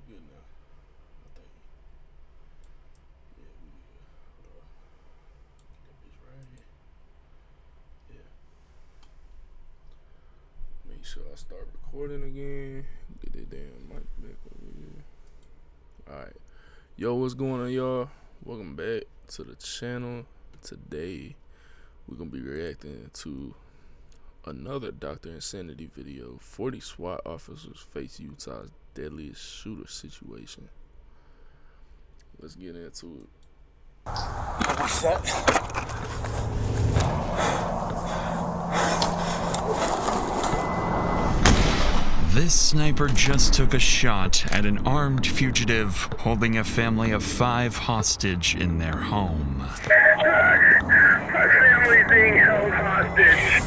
good now. I think. Yeah, we good. Hold on. Get that bitch right here. Yeah. Make sure I start recording again. Get that damn mic back over here. Alright. Yo, what's going on, y'all? Welcome back to the channel. Today, we're gonna be reacting to another DR.INSANITY video. 40 SWAT officers face Utah's deadliest shooter situation. Let's get into it. What's that? This sniper just took a shot at an armed fugitive holding a family of 5 hostage in their home. My family's being held hostage.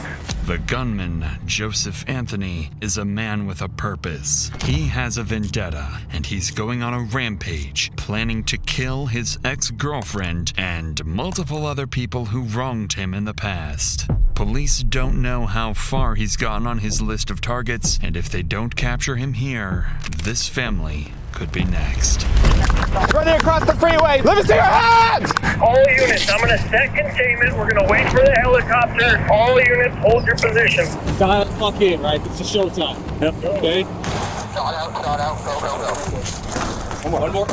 The gunman, Joseph Anthony, is a man with a purpose. He has a vendetta, and he's going on a rampage, planning to kill his ex-girlfriend and multiple other people who wronged him in the past. Police don't know how far he's gotten on his list of targets, and if they don't capture him here, this family could be next. Running across the freeway! Let me see your hands! All units, I'm gonna set containment. We're gonna wait for the helicopter. All units, hold your position. Dial the fuck in, right? It's a showtime. Yep. Okay? Shot out, go, go, go. One more.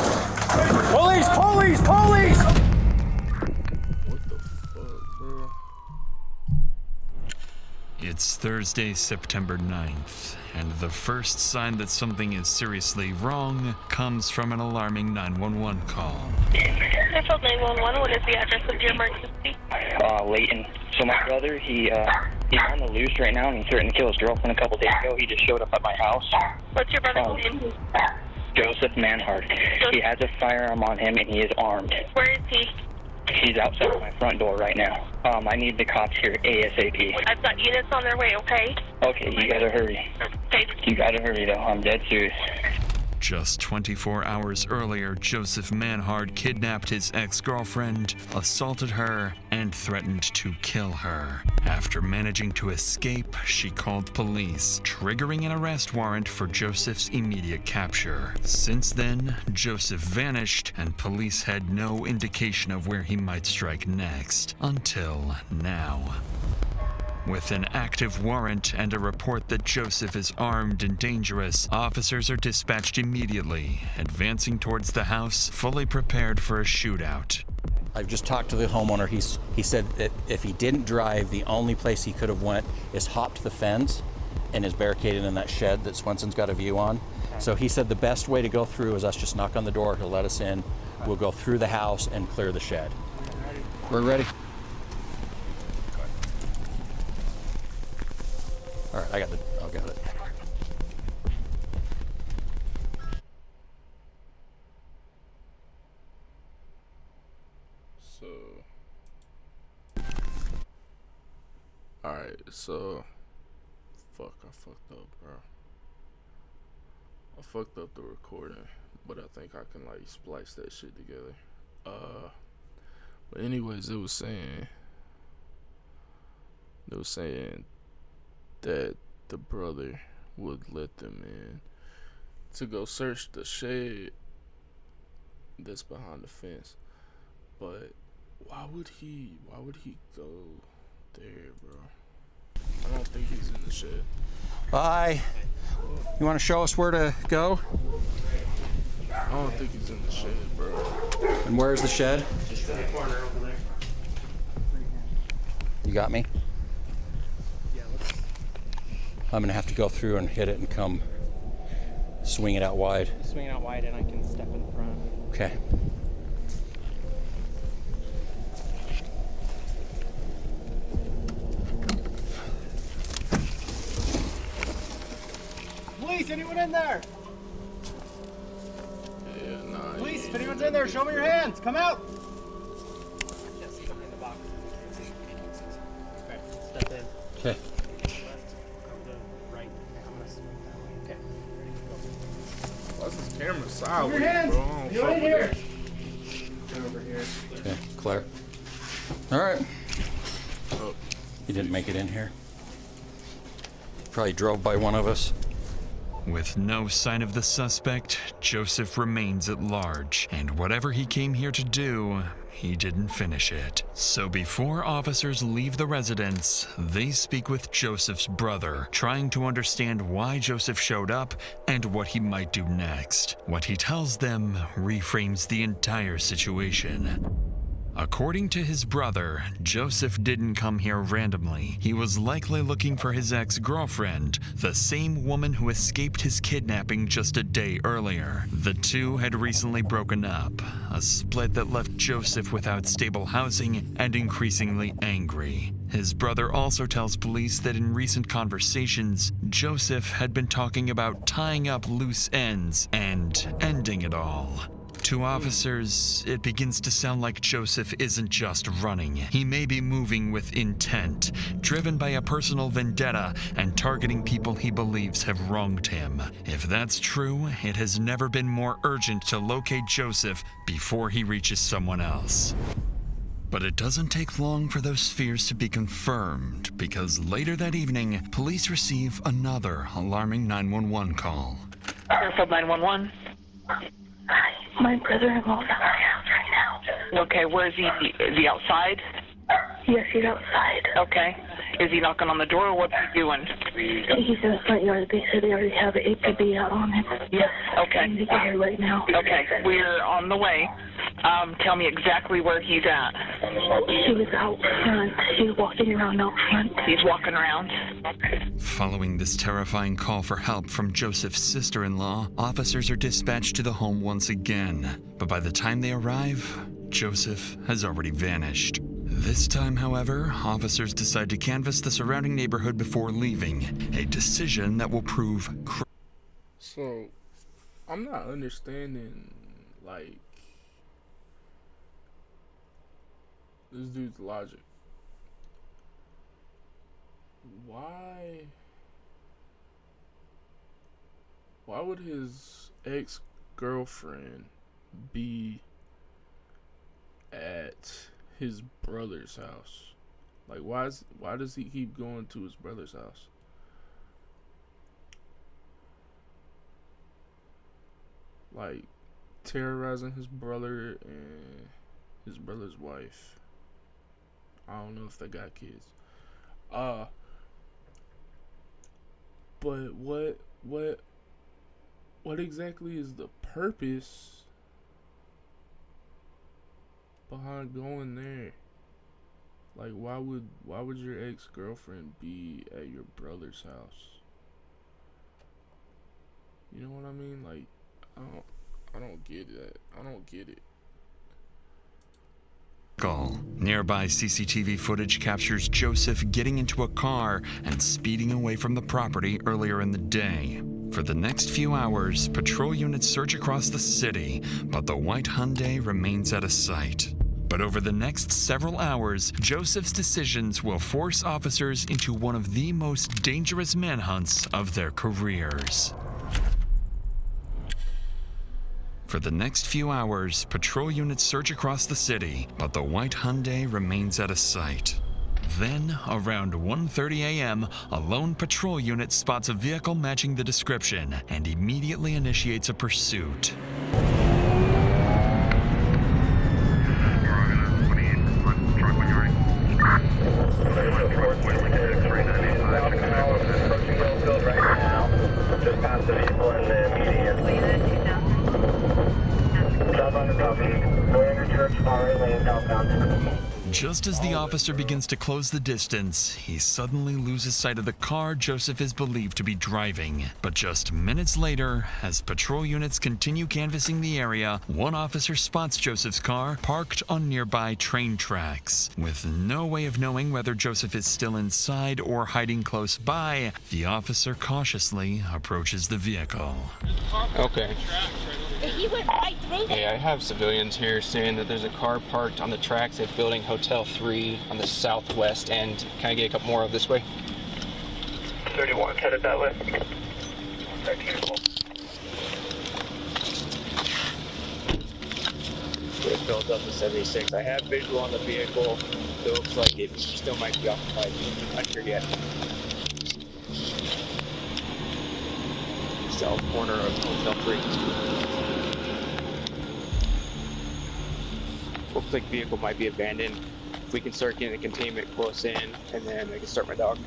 Police, police, police! What the fuck, bro? It's Thursday, September 9th, and the first sign that something is seriously wrong comes from an alarming 911 call. Central 911, what is the address of your emergency? Leighton. So my brother, he's on the loose right now, and he threatened to kill his girlfriend a couple days ago. He just showed up at my house. What's your brother's name? Joseph Manhunt. He has a firearm on him, and he is armed. Where is he? He's outside my front door right now. I need the cops here ASAP. I've got units on their way, okay? Okay, you gotta hurry. Okay. You gotta hurry, though. I'm dead serious. Just 24 hours earlier, Joseph Manhard kidnapped his ex-girlfriend, assaulted her, and threatened to kill her. After managing to escape, she called police, triggering an arrest warrant for Joseph's immediate capture. Since then, Joseph vanished, and police had no indication of where he might strike next, until now. With an active warrant and a report that Joseph is armed and dangerous, officers are dispatched immediately, advancing towards the house, fully prepared for a shootout. I've just talked to the homeowner. He said that if he didn't drive, the only place he could have went is hopped the fence and is barricaded in that shed that Swenson's got a view on. So he said the best way to go through is us just knock on the door, he'll let us in, we'll go through the house and clear the shed. We're ready. All right, I got it. So, alright, so, fuck, I fucked up, bro. I fucked up the recording, but I think I can, like, splice that shit together. But anyways, they was saying that the brother would let them in to go search the shed that's behind the fence. But why would he go there, bro? I don't think he's in the shed. Bye. You want to show us where to go? I don't think he's in the shed, bro. And where's the shed? Just in the corner over there. You got me? I'm gonna have to go through and hit it and come swing it out wide. Swing it out wide and I can step in front. Okay. Police, anyone in there? Yeah, nah. Police, if anyone's in there, show me your hands. Come out. Yes, in the box. Okay, step in. Okay. Right. I'm gonna swing that way. Okay. Why's this camera sideways, Your hands. bro? I don't You fuck in with here? that. Get over here. Okay, clear. All right. Oh. You didn't make it in here. Probably drove by one of us. With no sign of the suspect, Joseph remains at large, and whatever he came here to do, he didn't finish it. So before officers leave the residence, they speak with Joseph's brother, trying to understand why Joseph showed up and what he might do next. What he tells them reframes the entire situation. According to his brother, Joseph didn't come here randomly. He was likely looking for his ex-girlfriend, the same woman who escaped his kidnapping just a day earlier. The two had recently broken up, a split that left Joseph without stable housing and increasingly angry. His brother also tells police that in recent conversations, Joseph had been talking about tying up loose ends and ending it all. To officers, it begins to sound like Joseph isn't just running. He may be moving with intent, driven by a personal vendetta and targeting people he believes have wronged him. If that's true, it has never been more urgent to locate Joseph before he reaches someone else. But it doesn't take long for those fears to be confirmed, because later that evening, police receive another alarming 911 call. Fairfield 911. My brother-in-law's at my house right now. Okay, where is he? Is he outside? Yes, he's outside. Okay. Is he knocking on the door, or what's he doing? He's in the front yard. They said they already have an APB out on him. Yes. Okay. I need to get here right now. Okay, we're on the way. Tell me exactly where he's at. He was out front. He was walking around out front. He's walking around. Following this terrifying call for help from Joseph's sister-in-law, officers are dispatched to the home once again. But by the time they arrive, Joseph has already vanished. This time, however, officers decide to canvass the surrounding neighborhood before leaving, a decision that will prove So, I'm not understanding, like, this dude's logic. Why would his ex-girlfriend be at his brother's house? Like, why does he keep going to his brother's house? Like, terrorizing his brother and his brother's wife. I don't know if they got kids. But what exactly is the purpose behind going there? Like, why would your ex-girlfriend be at your brother's house? You know what I mean? Like, I don't get that. I don't get it. Nearby CCTV footage captures Joseph getting into a car and speeding away from the property earlier in the day. For the next few hours, patrol units search across the city, but the white Hyundai remains out of sight. But over the next several hours, Joseph's decisions will force officers into one of the most dangerous manhunts of their careers. For the next few hours, patrol units search across the city, but the white Hyundai remains out of sight. Then, around 1:30 a.m., a lone patrol unit spots a vehicle matching the description and immediately initiates a pursuit. Just as the officer begins to close the distance, he suddenly loses sight of the car Joseph is believed to be driving. But just minutes later, as patrol units continue canvassing the area, one officer spots Joseph's car parked on nearby train tracks. With no way of knowing whether Joseph is still inside or hiding close by, the officer cautiously approaches the vehicle. Okay. He went right through Hey, I have civilians here saying that there's a car parked on the tracks at Building Hotel 3 on the southwest end. Can I get a couple more of this way? 31, headed that way. It fills up to 76. I have visual on the vehicle. It looks like it still might be occupied. I'm not sure yet. south corner of Hotel 3. Looks like vehicle might be abandoned. If we can start getting the containment close in, and then I can start my dog.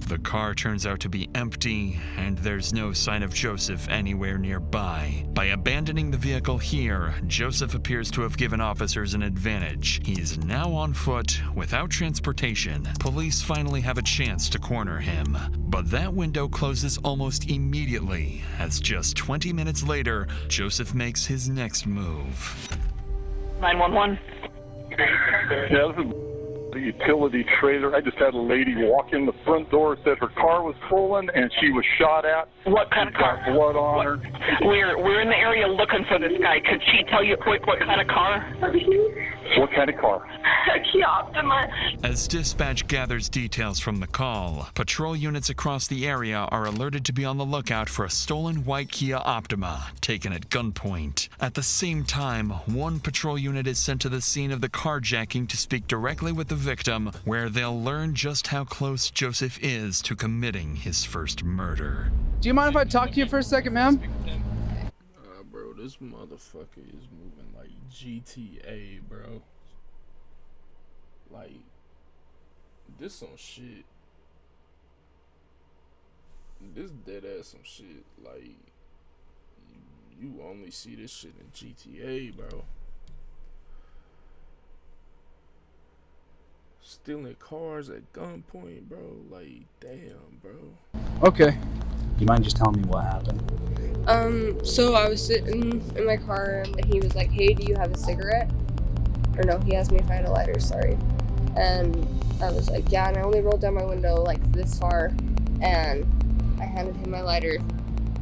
The car turns out to be empty, and there's no sign of Joseph anywhere nearby. By abandoning the vehicle here, Joseph appears to have given officers an advantage. He's now on foot, without transportation. Police finally have a chance to corner him. But that window closes almost immediately, as just 20 minutes later, Joseph makes his next move. 911. Yeah, this is the utility trailer. I just had a lady walk in the front door, said her car was stolen and she was shot at. What kind of car? Got blood on her. We're in the area looking for this guy. Could she tell you quick what kind of car? What kind of car? A Kia Optima. As dispatch gathers details from the call, patrol units across the area are alerted to be on the lookout for a stolen white Kia Optima taken at gunpoint. At the same time, one patrol unit is sent to the scene of the carjacking to speak directly with the victim, where they'll learn just how close Joseph is to committing his first murder. Do you mind if I talk to you for a second, ma'am? Bro, this motherfucker is moving like GTA, bro. Like, this some shit. This dead ass some shit. Like, you only see this shit in GTA, bro. Stealing cars at gunpoint, bro. Like, damn, bro. Okay. Do you mind just telling me what happened? So I was sitting in my car and he was like, hey, do you have a cigarette? Or no, he asked me if I had a lighter, sorry. And I was like, yeah, and I only rolled down my window like this far, and I handed him my lighter,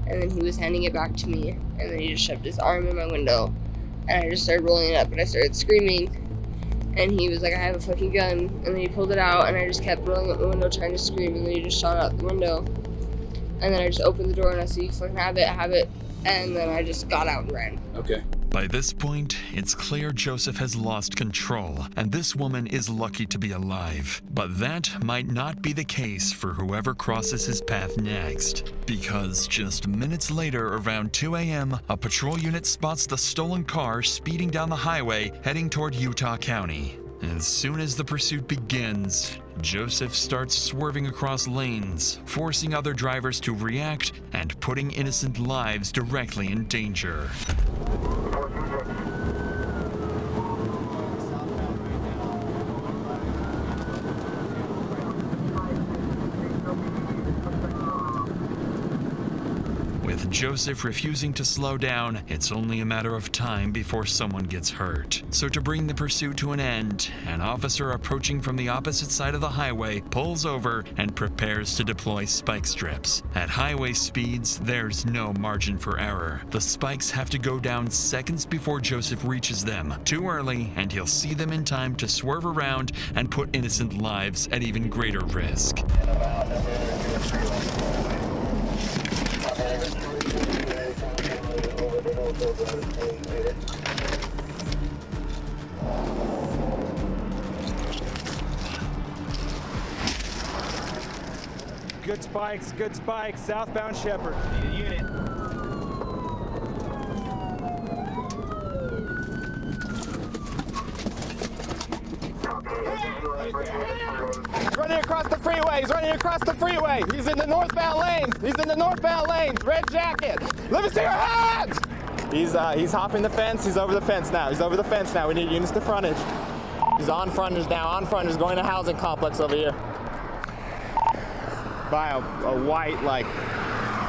and then he was handing it back to me, and then he just shoved his arm in my window, and I just started rolling it up, and I started screaming, and he was like, I have a fucking gun, and then he pulled it out, and I just kept rolling up the window trying to scream, and then he just shot out the window, and then I just opened the door, and I said, you fucking have it, and then I just got out and ran. Okay. By this point, it's clear Joseph has lost control, and this woman is lucky to be alive. But that might not be the case for whoever crosses his path next. Because just minutes later, around 2 a.m., a patrol unit spots the stolen car speeding down the highway, heading toward Utah County. As soon as the pursuit begins, Joseph starts swerving across lanes, forcing other drivers to react and putting innocent lives directly in danger. With Joseph refusing to slow down, it's only a matter of time before someone gets hurt. So to bring the pursuit to an end, an officer approaching from the opposite side of the highway pulls over and prepares to deploy spike strips. At highway speeds, there's no margin for error. The spikes have to go down seconds before Joseph reaches them. Too early, and he'll see them in time to swerve around and put innocent lives at even greater risk. Good spikes, southbound Shepherd. Need a unit. He's running across the freeway. He's in the northbound lanes. Red jacket. Let me see your hands. He's hopping the fence. He's over the fence now. We need units to frontage. He's on frontage now. Going to housing complex over here. By a white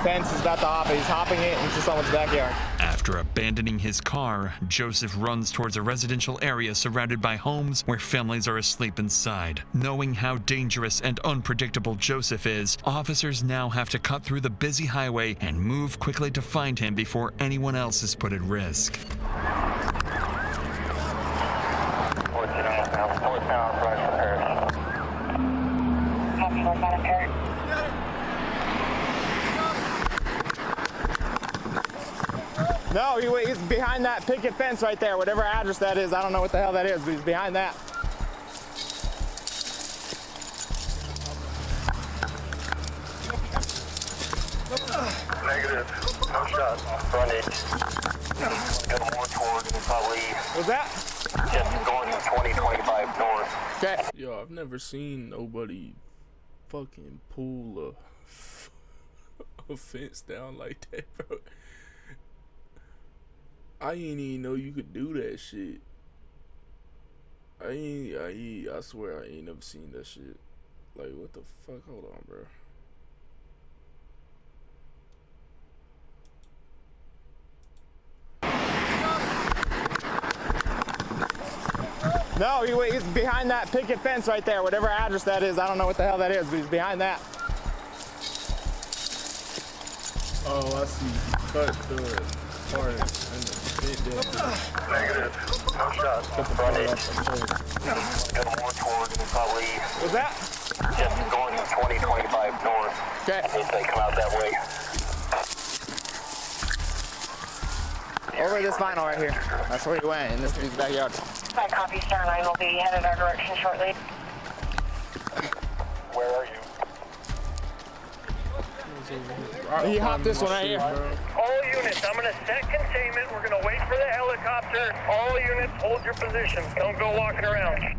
fence. He's about to hop it. He's hopping it into someone's backyard. After abandoning his car, Joseph runs towards a residential area surrounded by homes where families are asleep inside. Knowing how dangerous and unpredictable Joseph is, officers now have to cut through the busy highway and move quickly to find him before anyone else is put at risk. No, he's behind that picket fence right there, whatever address that is. I don't know what the hell that is, but he's behind that. Negative. shots on frontage. Go more toward probably. What's that? Just going 20-25 north. Okay. Yo, I've never seen nobody fucking pull a fence down like that, bro. I ain't even know you could do that shit. I swear I ain't never seen that shit. Like, what the fuck? Hold on, bro. No, he's behind that picket fence right there, whatever address that is. I don't know what the hell that is, but he's behind that. Oh, I see. Cut the part and the bit there. Negative. No shots on frontage. Go more toward probably. What's that? Just going 20-25 north. Okay. If they come out that way. Over this vinyl right here. That's where he went, in this dude's backyard. I copy, Star 9 will be headed our direction shortly. Where are you? He hopped this one right here. All units, I'm going to set containment. We're going to wait for the helicopter. All units, hold your positions. Don't go walking around.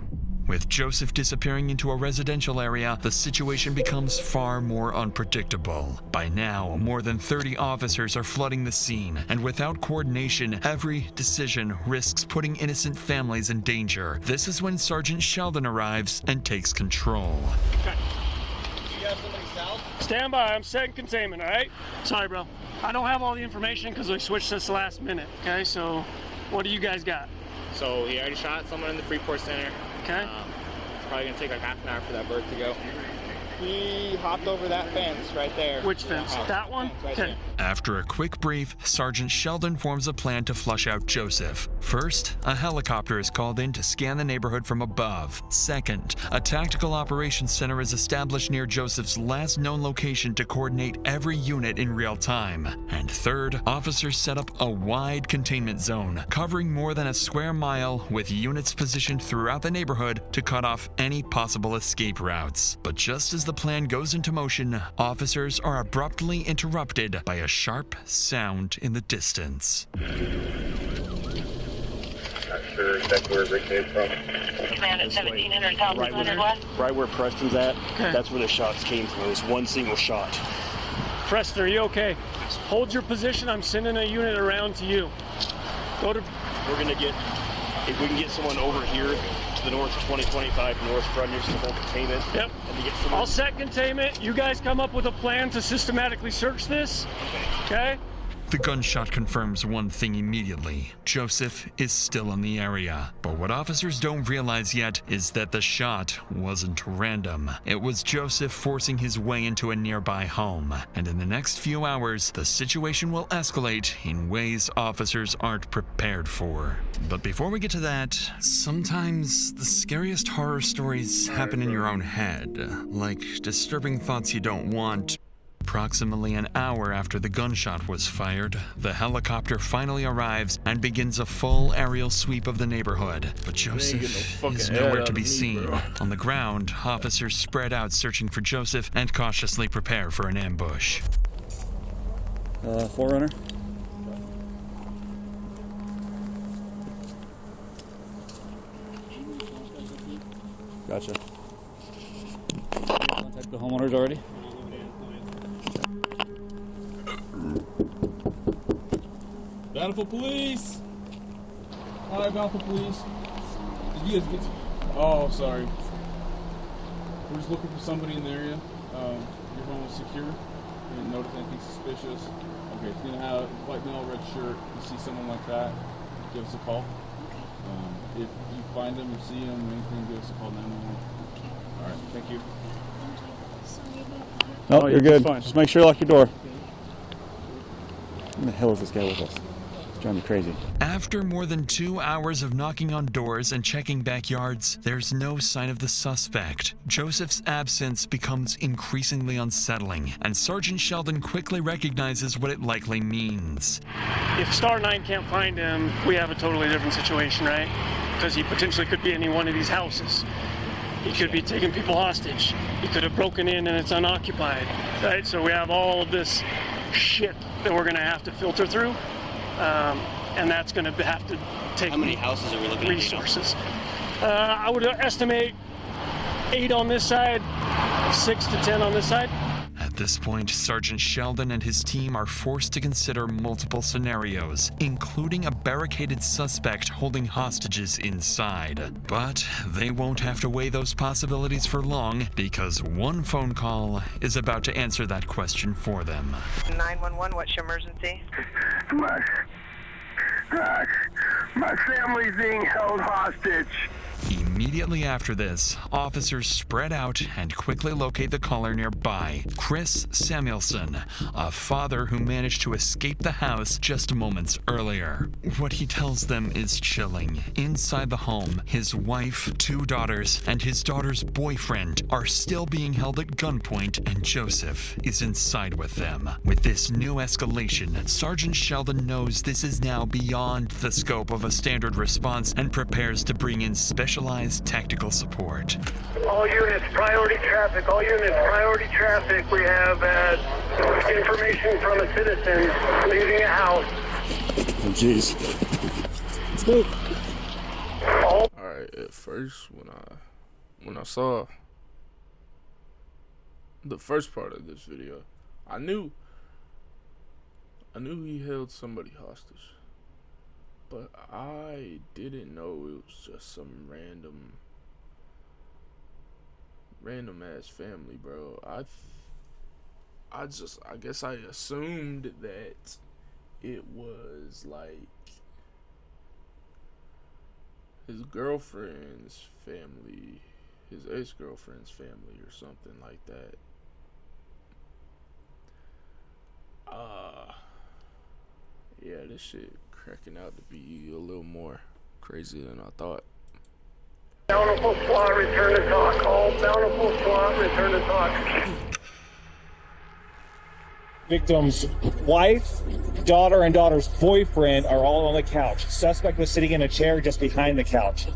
With Joseph disappearing into a residential area, the situation becomes far more unpredictable. By now, more than 30 officers are flooding the scene, and without coordination, every decision risks putting innocent families in danger. This is when Sergeant Sheldon arrives and takes control. Okay. You got somebody south? Stand by, I'm setting containment, all right? Sorry, bro. I don't have all the information because we switched this last minute, okay? So, what do you guys got? So, he already shot someone in the Freeport Center. Okay. It's probably gonna take like half an hour for that bird to go. He hopped over that fence right there. Which fence? That one? Right Okay. there. After a quick brief, Sergeant Sheldon forms a plan to flush out Joseph. First, a helicopter is called in to scan the neighborhood from above. Second, a tactical operations center is established near Joseph's last known location to coordinate every unit in real time. And third, officers set up a wide containment zone, covering more than a square mile, with units positioned throughout the neighborhood to cut off any possible escape routes. But just as the plan goes into motion, officers are abruptly interrupted by a sharp sound in the distance. Not sure exactly where Rick came from. Command at 1700 South 600 West. Right where Preston's at, that's where the shots came from. It was one single shot. Preston, are you okay? Hold your position. I'm sending a unit around to you. Go to... We're gonna get, if we can get someone over here to the north, 20-25 north frontage to hold containment. Yep. And to get someone... I'll set containment. You guys come up with a plan to systematically search this. Okay? The gunshot confirms one thing immediately. Joseph is still in the area. But what officers don't realize yet is that the shot wasn't random. It was Joseph forcing his way into a nearby home. And in the next few hours, the situation will escalate in ways officers aren't prepared for. But before we get to that, sometimes the scariest horror stories happen in your own head. Like disturbing thoughts you don't want. Approximately an hour after the gunshot was fired, the helicopter finally arrives and begins a full aerial sweep of the neighborhood. But Joseph is nowhere to be seen. On the ground, officers spread out searching for Joseph and cautiously prepare for an ambush. Forerunner? Gotcha. Contact the homeowners already? Bountiful Police! Hi, Bountiful Police. Did you guys get... Oh, sorry. We're just looking for somebody in the area. Your home is secure. We didn't notice anything suspicious. Okay, it's gonna have a white male, red shirt. You see someone like that, give us a call. If you find them, you see them, anything, give us a call 911. Alright, thank you. No, you're good. Fine. Just make sure you lock your door. Who the hell is this guy with us? It's driving me crazy. After more than 2 hours of knocking on doors and checking backyards, there's no sign of the suspect. Joseph's absence becomes increasingly unsettling, and Sergeant Sheldon quickly recognizes what it likely means. If Star 9 can't find him, we have a totally different situation, right? Because he potentially could be in any one of these houses. He could be taking people hostage. He could have broken in and it's unoccupied, right? So we have all of this shit that we're gonna have to filter through, and that's gonna have to take How many houses are we looking at? resources. I would estimate 8 on this side, 6 to 10 on this side. At this point, Sergeant Sheldon and his team are forced to consider multiple scenarios, including a barricaded suspect holding hostages inside. But they won't have to weigh those possibilities for long, because one phone call is about to answer that question for them. 911, what's your emergency? My family's being held hostage. Immediately after this, officers spread out and quickly locate the caller nearby, Chris Samuelson, a father who managed to escape the house just moments earlier. What he tells them is chilling. Inside the home, his wife, 2 daughters, and his daughter's boyfriend are still being held at gunpoint, and Joseph is inside with them. With this new escalation, Sergeant Sheldon knows this is now beyond the scope of a standard response and prepares to bring in specialized tactical support. All units, priority traffic. All units, priority traffic. We have information from a citizen leaving a house. Oh, jeez. Let's move. Alright, at first, when I saw the first part of this video, I knew he held somebody hostage. But I didn't know it was just some random ass family, bro. I guess I assumed that it was like his girlfriend's family, his ex-girlfriend's family or something like that. Yeah, this shit cracking out to be a little more crazy than I thought. Bountiful SWAT, return to talk. All Bountiful SWAT, return to talk. Victim's wife, daughter, and daughter's boyfriend are all on the couch. Suspect was sitting in a chair just behind the couch.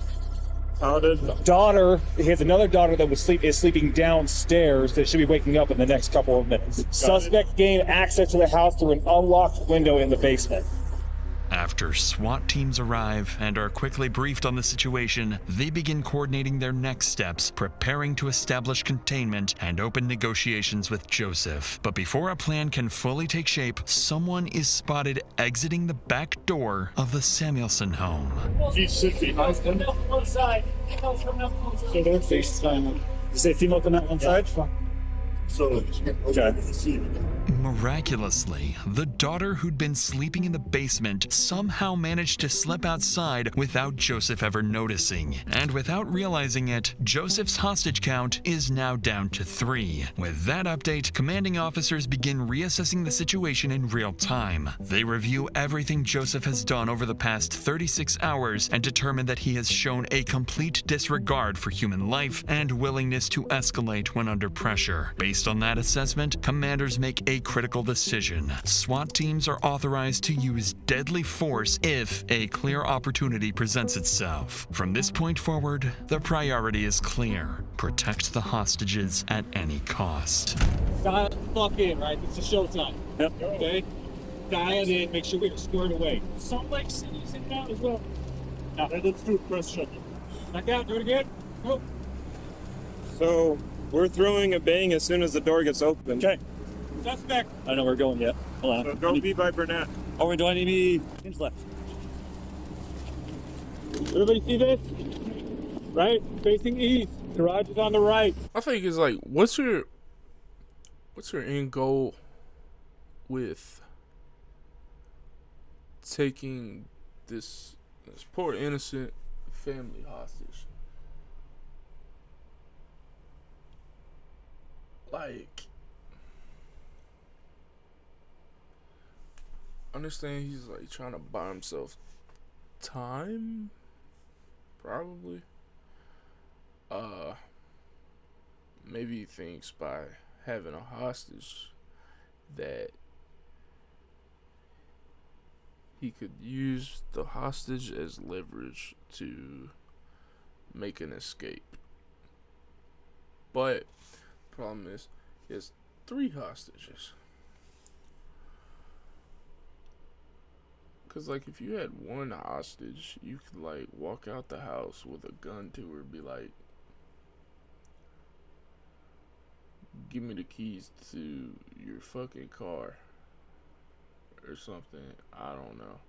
Daughter, he has another daughter that is sleeping downstairs that should be waking up in the next couple of minutes. Suspect gained access to the house through an unlocked window in the basement. After SWAT teams arrive and are quickly briefed on the situation, they begin coordinating their next steps, preparing to establish containment and open negotiations with Joseph. But before a plan can fully take shape, someone is spotted exiting the back door of the Samuelson home. He's behind them. One side. So they're FaceTime. You say female come out one side? So, okay. Miraculously, the daughter who'd been sleeping in the basement somehow managed to slip outside without Joseph ever noticing. And without realizing it, Joseph's hostage count is now down to 3. With that update, commanding officers begin reassessing the situation in real time. They review everything Joseph has done over the past 36 hours and determine that he has shown a complete disregard for human life and willingness to escalate when under pressure. Based on that assessment, commanders make a critical decision. SWAT teams are authorized to use deadly force if a clear opportunity presents itself. From this point forward, the priority is clear. Protect the hostages at any cost. Dial the fuck in, right? It's a showtime. Yep. Okay? Dial in, make sure we're squared away. Salt Lake City's in now as well. Now, let's do it. Press shut. Back out, do it again. Go. So, we're throwing a bang as soon as the door gets open. Okay. Suspect. I don't know where we're going yet. Hold on. So don't be by Burnett. Oh, do I need me? Hinge left. Everybody see this? Right? Facing east. Garage is on the right. I think it's like, what's your end goal with taking this poor innocent family hostage? Like, understand he's like trying to buy himself time, probably. Maybe he thinks by having a hostage that he could use the hostage as leverage to make an escape. But the problem is, he has 3 hostages. Cause like if you had one hostage, you could like walk out the house with a gun to her, be like, "Give me the keys to your fucking car," or something. I don't know.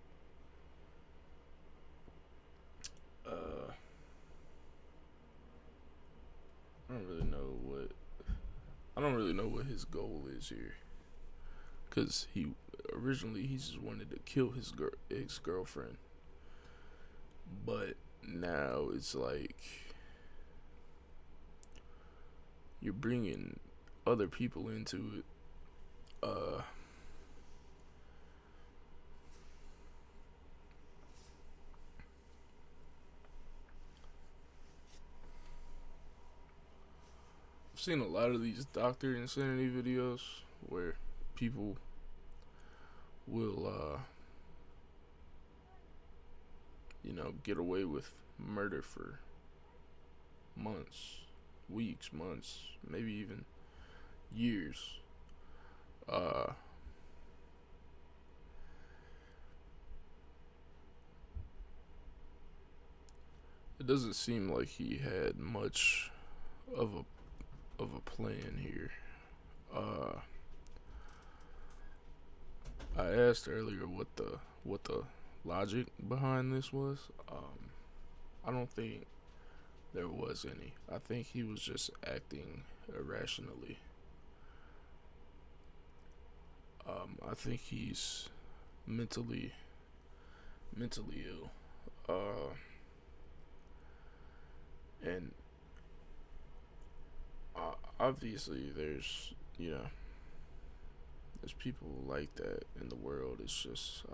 I don't really know what his goal is here. Cause he just wanted to kill his ex-girlfriend, but now it's like you're bringing other people into it. I've seen a lot of these DR.INSANITY videos where people will, get away with murder for months, weeks, months, maybe even years. It doesn't seem like he had much of a plan here. I asked earlier what the logic behind this was. I don't think there was any. I think he was just acting irrationally. I think he's mentally ill. And obviously there's people like that in the world. It's just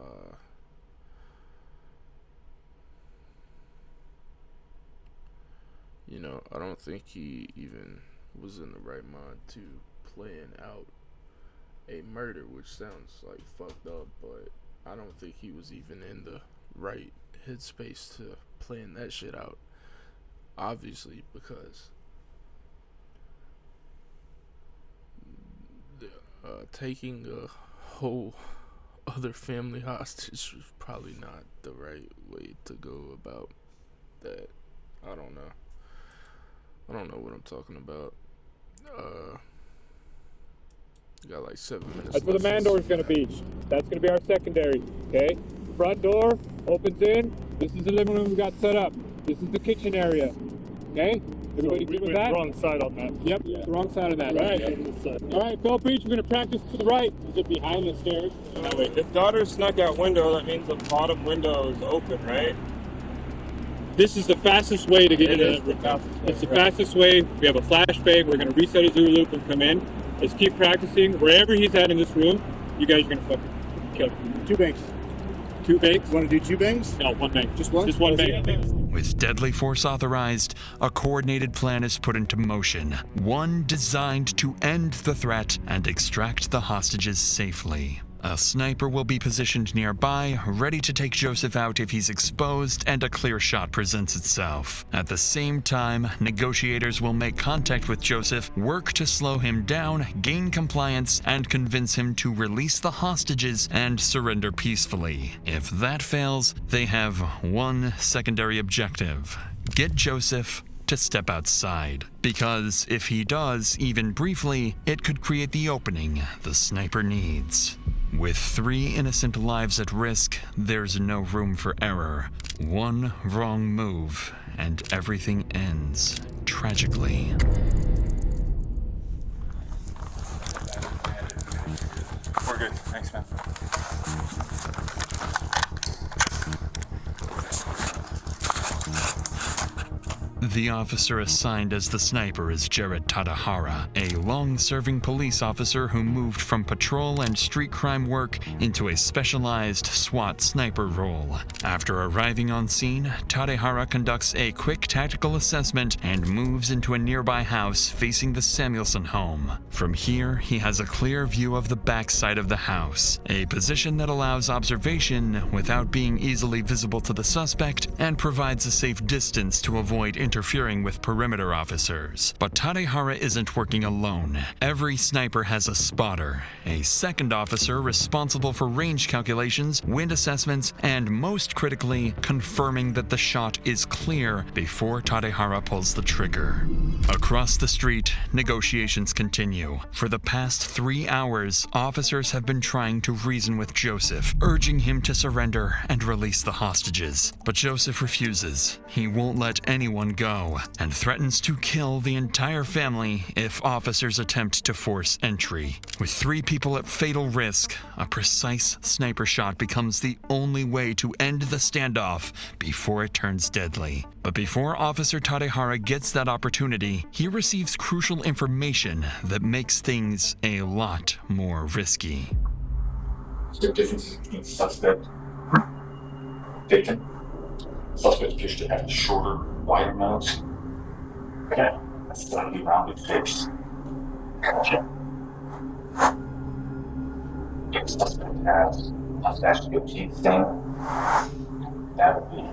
I don't think he even was in the right mind to plan out a murder, which sounds like fucked up, but I don't think he was even in the right headspace to plan that shit out. Obviously, because taking a whole other family hostage was probably not the right way to go about that. I don't know what I'm talking about. Got like 7 minutes. That's where the man door is going to be. That's going to be our secondary. Okay? Front door opens in. This is the living room we got set up. This is the kitchen area. Okay? Everybody good with that? Wrong side on that. Yep, yeah. Wrong side of that. Right. All right, Phil Breach, we're going to practice to the right. Is it behind the stairs? Now wait, if daughter snuck out window, that means the bottom window is open, right? This is the fastest way to get in. It's the fastest way. We have a flashbang. We're going to reset his OOR loop and come in. Let's keep practicing. Wherever he's at in this room, you guys are going to fucking kill him. 2 bangs. 2 bangs? Want to do 2 bangs? No, 1 bang. Just one? Just 1 bang, I think. With deadly force authorized, a coordinated plan is put into motion, one designed to end the threat and extract the hostages safely. A sniper will be positioned nearby, ready to take Joseph out if he's exposed and a clear shot presents itself. At the same time, negotiators will make contact with Joseph, work to slow him down, gain compliance, and convince him to release the hostages and surrender peacefully. If that fails, they have one secondary objective: get Joseph to step outside. Because if he does, even briefly, it could create the opening the sniper needs. With 3 innocent lives at risk, there's no room for error. One wrong move, and everything ends tragically. We're good. Thanks, man. The officer assigned as the sniper is Jared Tadahara, a long-serving police officer who moved from patrol and street crime work into a specialized SWAT sniper role. After arriving on scene, Tadahara conducts a quick tactical assessment and moves into a nearby house facing the Samuelson home. From here, he has a clear view of the backside of the house, a position that allows observation without being easily visible to the suspect and provides a safe distance to avoid interfering with perimeter officers. But Tadehara isn't working alone. Every sniper has a spotter, a second officer responsible for range calculations, wind assessments, and most critically, confirming that the shot is clear before Tadehara pulls the trigger. Across the street, negotiations continue. For the past 3 hours, officers have been trying to reason with Joseph, urging him to surrender and release the hostages. But Joseph refuses. He won't let anyone go, and threatens to kill the entire family if officers attempt to force entry. With 3 people at fatal risk, a precise sniper shot becomes the only way to end the standoff before it turns deadly. But before Officer Tadehara gets that opportunity, he receives crucial information that makes things a lot more risky. Is there differences between suspect taken? Suspects appears to have shorter, wider mouths. Okay, a slightly rounded face. Okay. If suspect has a mustache guillotine stain, that would be.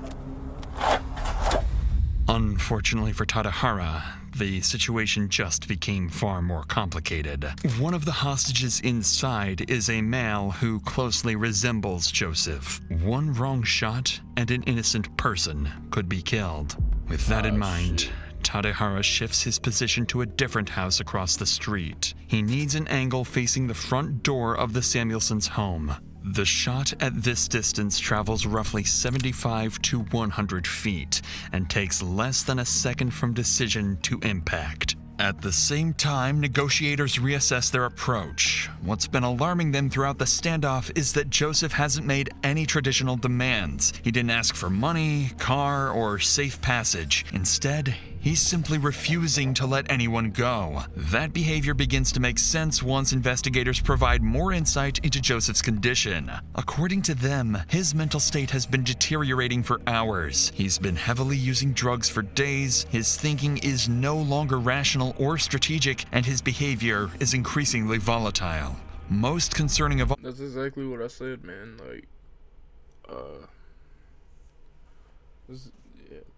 Unfortunately for Tadehara, the situation just became far more complicated. One of the hostages inside is a male who closely resembles Joseph. One wrong shot and an innocent person could be killed. With that in mind, Tadehara shifts his position to a different house across the street. He needs an angle facing the front door of the Samuelsons' home. The shot at this distance travels roughly 75 to 100 feet and takes less than a second from decision to impact. At the same time, negotiators reassess their approach. What's been alarming them throughout the standoff is that Joseph hasn't made any traditional demands. He didn't ask for money, car, or safe passage. Instead, he's simply refusing to let anyone go. That behavior begins to make sense once investigators provide more insight into Joseph's condition. According to them, his mental state has been deteriorating for hours. He's been heavily using drugs for days, his thinking is no longer rational or strategic, and his behavior is increasingly volatile. Most concerning of all— That's exactly what I said, man. Like,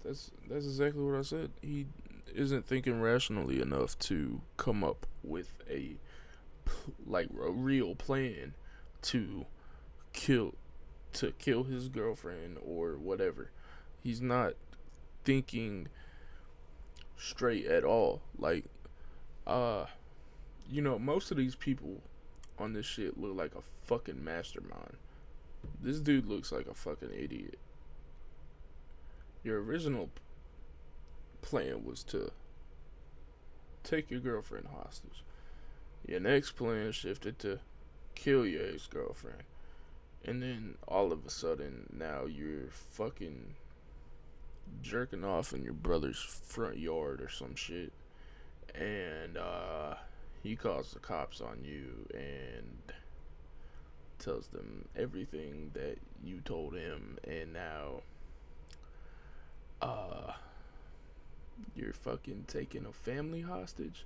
that's exactly what I said. He isn't thinking rationally enough to come up with a real plan to kill his girlfriend or whatever. He's not thinking straight at all. Like, most of these people on this shit look like a fucking mastermind. This dude looks like a fucking idiot. Your original plan was to take your girlfriend hostage. Your next plan shifted to kill your ex-girlfriend. And then all of a sudden, now you're fucking jerking off in your brother's front yard or some shit. And he calls the cops on you and tells them everything that you told him. And now you're fucking taking a family hostage,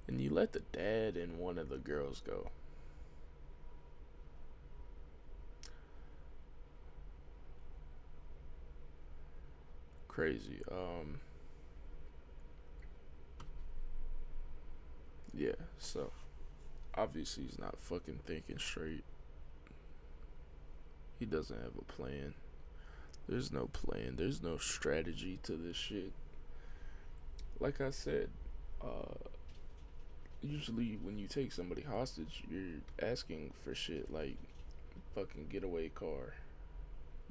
and you let the dad and one of the girls go. Crazy. Yeah, so obviously he's not fucking thinking straight. He doesn't have a plan. There's no plan. There's no strategy to this shit. Like I said, usually when you take somebody hostage, you're asking for shit like fucking getaway car,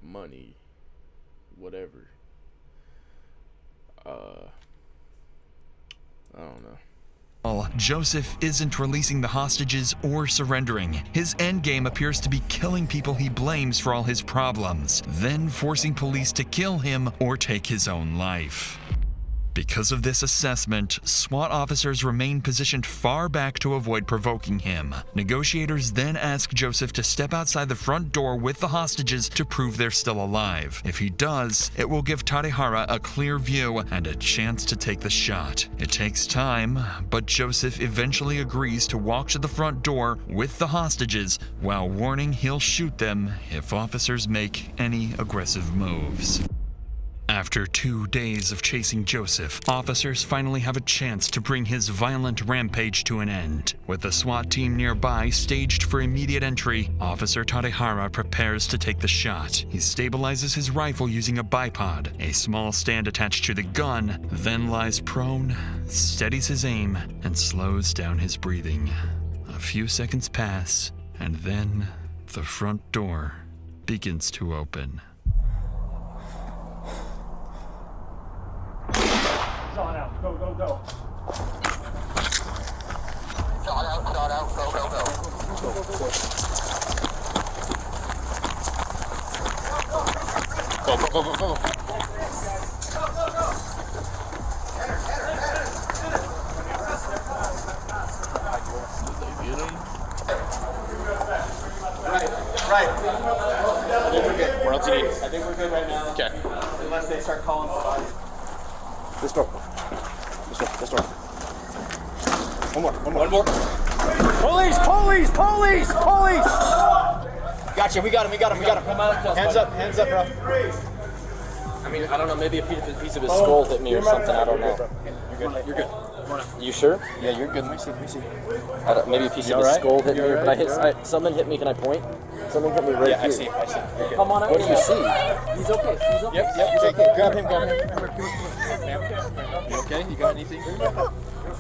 money, whatever. I don't know. Joseph isn't releasing the hostages or surrendering. His endgame appears to be killing people he blames for all his problems, then forcing police to kill him or take his own life. Because of this assessment, SWAT officers remain positioned far back to avoid provoking him. Negotiators then ask Joseph to step outside the front door with the hostages to prove they're still alive. If he does, it will give Tadehara a clear view and a chance to take the shot. It takes time, but Joseph eventually agrees to walk to the front door with the hostages while warning he'll shoot them if officers make any aggressive moves. After 2 days of chasing Joseph, officers finally have a chance to bring his violent rampage to an end. With the SWAT team nearby staged for immediate entry, Officer Tadehara prepares to take the shot. He stabilizes his rifle using a bipod, a small stand attached to the gun, then lies prone, steadies his aim, and slows down his breathing. A few seconds pass, and then the front door begins to open. Shot out. Go, go, go. Shot out. Go, go, go. Go, go, go, go, go. Right. I think we're good. What else do you need? I think we're good right now. Okay. Unless they start calling for bodies. This door. This door. One more. Police! Gotcha, we got him. Hands up, bro. I mean, I don't know, maybe a piece of his skull hit me or something, I don't know. You're good. You sure? Yeah, you're good. Let me see. Maybe a piece of his skull hit me, but something hit me, can I point? Something hit me right here. I see. You're good. Come on, what do you see? He's okay. Yep. He's okay. Grab him. You okay? You got anything?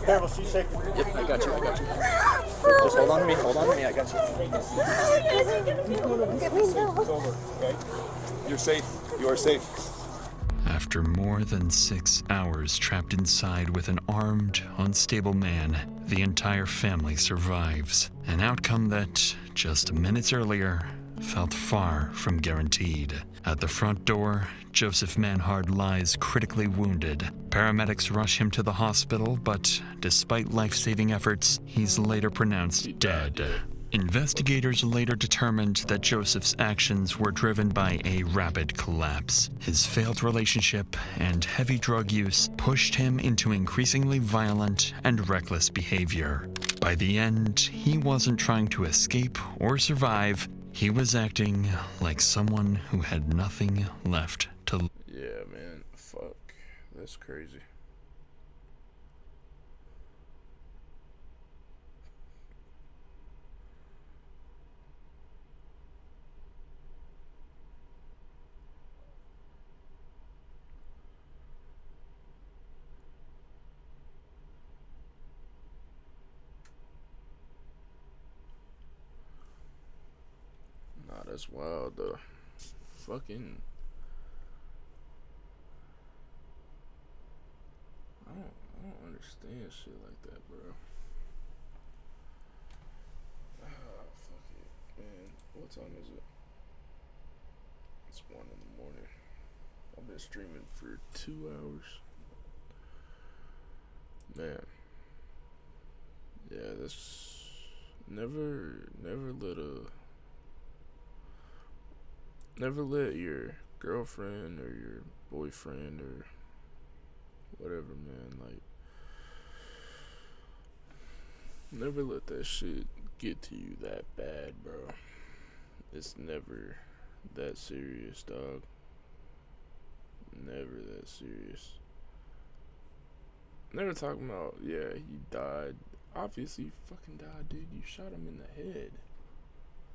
Careful, she's shaking. Yep, I got you. Just hold on to me. I got you. You're safe. You are safe. After more than 6 hours trapped inside with an armed, unstable man, the entire family survives. An outcome that, just minutes earlier, felt far from guaranteed. At the front door, Joseph Manhunt lies critically wounded. Paramedics rush him to the hospital, but despite life-saving efforts, he's later pronounced dead. Investigators later determined that Joseph's actions were driven by a rapid collapse. His failed relationship and heavy drug use pushed him into increasingly violent and reckless behavior. By the end, he wasn't trying to escape or survive. He was acting like someone who had nothing left to. Yeah, man. Fuck. That's crazy. Nah, that's wild though. Fucking. I don't understand shit like that, bro. Fuck it, man. What time is it? It's 1 in the morning. I've been streaming for 2 hours. Man. Yeah, that's never let your girlfriend or your boyfriend or whatever, man, like, never let that shit get to you that bad, bro. It's never that serious, dog. Never that serious. Never talking about, yeah, he died. Obviously he fucking died, dude. You shot him in the head.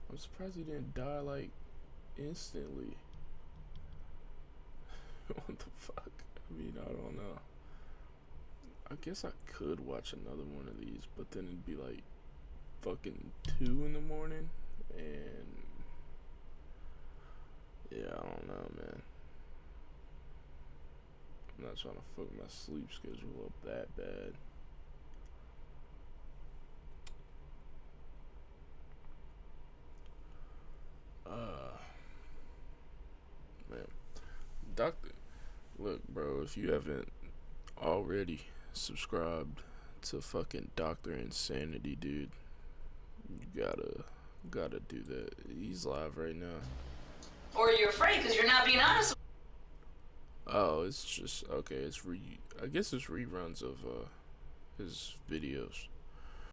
I'm surprised he didn't die, like, instantly. What the fuck? I mean, I don't know. I guess I could watch another one of these, but then it'd be like fucking 2 in the morning, and yeah, I don't know, man. I'm not trying to fuck my sleep schedule up that bad. Man, look, bro, if you haven't already subscribed to fucking DR.INSANITY, dude, you gotta do that. He's live right now. Or you're afraid because you're not being honest. Oh, it's just, okay, I guess it's reruns of his videos.